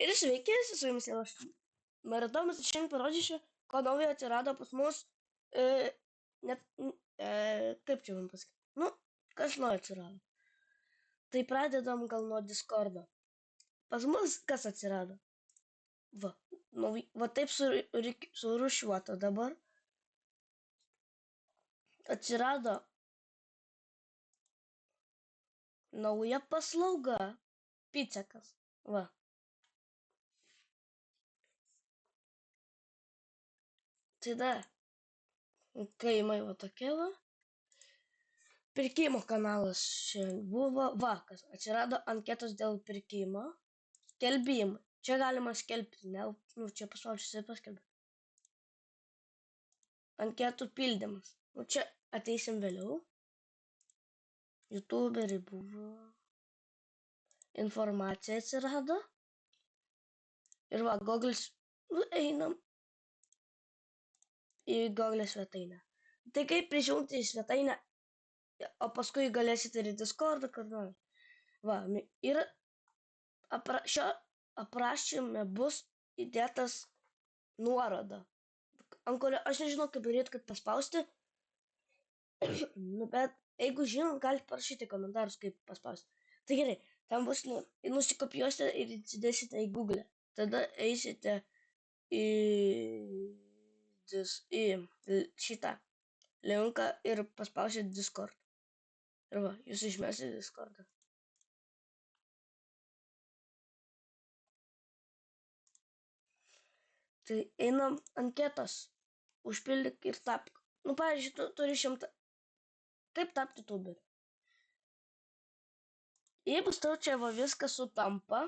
Ir sveiki, su jumis jau aš Maratonas, šiandien parodysiu, ko naujo atsirado pas mus. E, net, kaip čia man pasakyti? Nu, kas naujo atsirado. Tai pradedam gal nuo Discordo. Pas mus kas atsirado? Va taip surušiuota dabar. Atsirado nauja paslauga. Picekas. Va. Tada kaimai va tokie va. Pirkimo kanalas šiandien buvo vakas. Atsirado anketos dėl pirkimo. Skelbimai. Čia galima skelbti, ne, nu, čia paspaudžiu paskelbti. Anketų pildymas. Nu, čia ateisim vėliau. YouTuberiai buvo. Informacija atsirado. Ir va, Google's. Nu, einam į Google svetainę. Tai kaip prisijungti į svetainę, o paskui galėsite ir į Discordą, kad nors. Va, ir šio aprašyme bus įdėtas nuoroda. Ant kurio aš nežinau, kaip daryti, kad paspausti. Nu, bet jeigu žinot, galite parašyti komentarus, kaip paspausti. Tai gerai, tam bus, nusikopijuosite ir įsidėsite į Google. Tada eisite į šitą linką ir paspausite Discord. Ir va, jūs išmesite Discordą. Tai einam anketas, užpildyk ir tapk. Nu, pavyzdžiui, tu turi 100. Kaip tapti tuberiu? Jeigu tau čia va viskas sutampa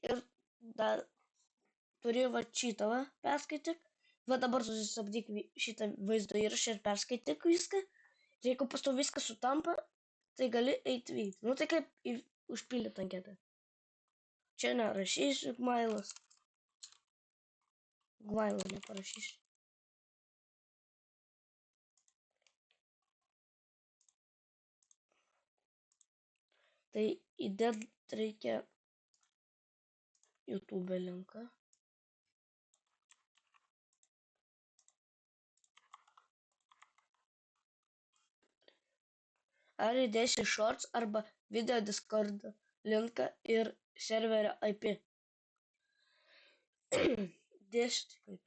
ir dar turi va šitą va perskaityk, va dabar susistabdyk šitą vaizdo įrašą ir perskaityk viską. Ir jeigu pas tau viskas sutampa, tai gali eiti vykti. Nu, tai kaip užpildyti anketą. Čia nerašysiu Gmailas. Gmailo neparašysiu. Tai įdėt reikia YouTube linką. Ar įdėsi shorts arba video Discord linką ir serverio IP. Dėsiu tik IP.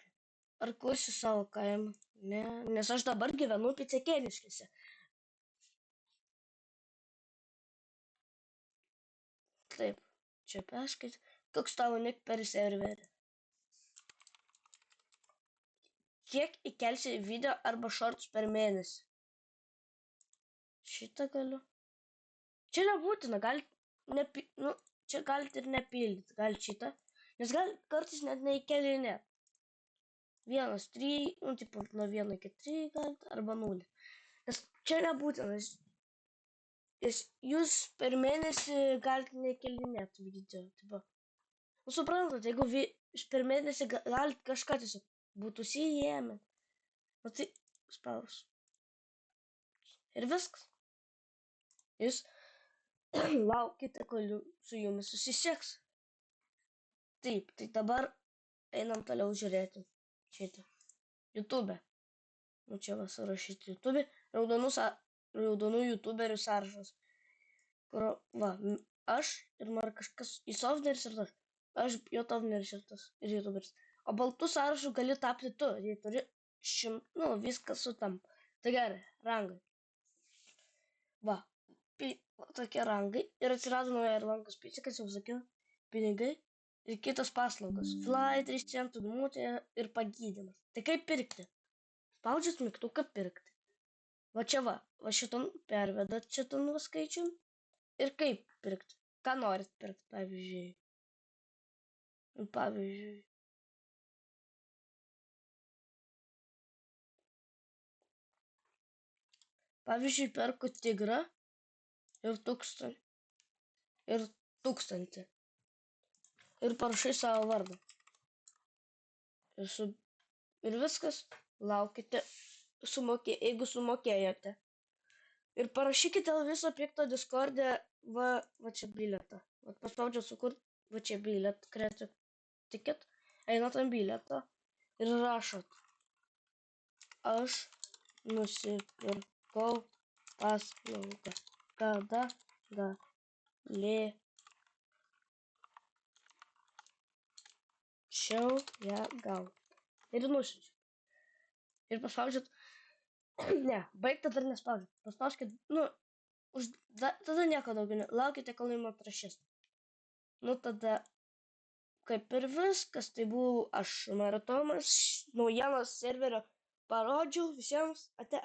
Ar kursiu savo kaimą? Ne, nes aš dabar gyvenu Picekėniškėse. Taip, čia perskait. Koks tavo nik per serverį? Kiek įkelsi video arba shorts per mėnesį? Šitą galiu. Čia nebūtina, čia galite ir nepildyti, galite šitą. Nes kartais net neįkelinėt. 1, 3, nu, tipo, nuo 1 iki 3 galite, arba 0. Nes čia nebūtina. Jūs per mėnesį galite nekelinėti video. Tipo. Nu, suprantat, jeigu per mėnesį galite kažką tiesiog būtų įėjami. Nu, tai spaus. Ir viskas. Jūs laukite, kol su jumis susisieks. Taip, tai dabar einam toliau žiūrėti šitą. YouTube. Nu, čia va surašyti YouTube. Raudonų YouTuberių sąrašas. Kur, va, aš ir man kažkas į Sofneris ir tas. Aš Jotovneris ir tas. Ir YouTuberis. O baltų sąrašų gali tapti tu. Jei turi viskas sutampa. Tai gerai, rangai. Va, tokie rangai. Ir atsirado nauja ir lankas Picekas, jau sakiau. Pinigai. Ir kitos paslaugos. Fly, 3 centų numutė ir pagydymas. Tai kaip pirkti? Spaudžiat mygtuką pirkti. Va čia va šiton pervedat šiton skaičium. Ir kaip pirkti? Ką norit pirkti, pavyzdžiui? Pavyzdžiui, perku tigrą ir 1000. Ir parašai savo vardą. Ir viskas. Laukite, jeigu sumokėjote. Ir parašykite viso pikto Discord'e, va čia bilietą. Va paspaudžiu sukurti va čia biliet, creative ticket, einat ant bilieto ir rašot, aš nusipirkau paslaugą, kada galėčiau ją gauti. Ir nusiunčiu. Ir paspaudžiat, ne, baigta dar nespaudžiat. Paspauskit, tada nieko daugiau, laukite, kol jums atrašys. Tada, kaip ir viskas, tai buvau aš, Maratomas, naujienos serverio parodžiau visiems, ate.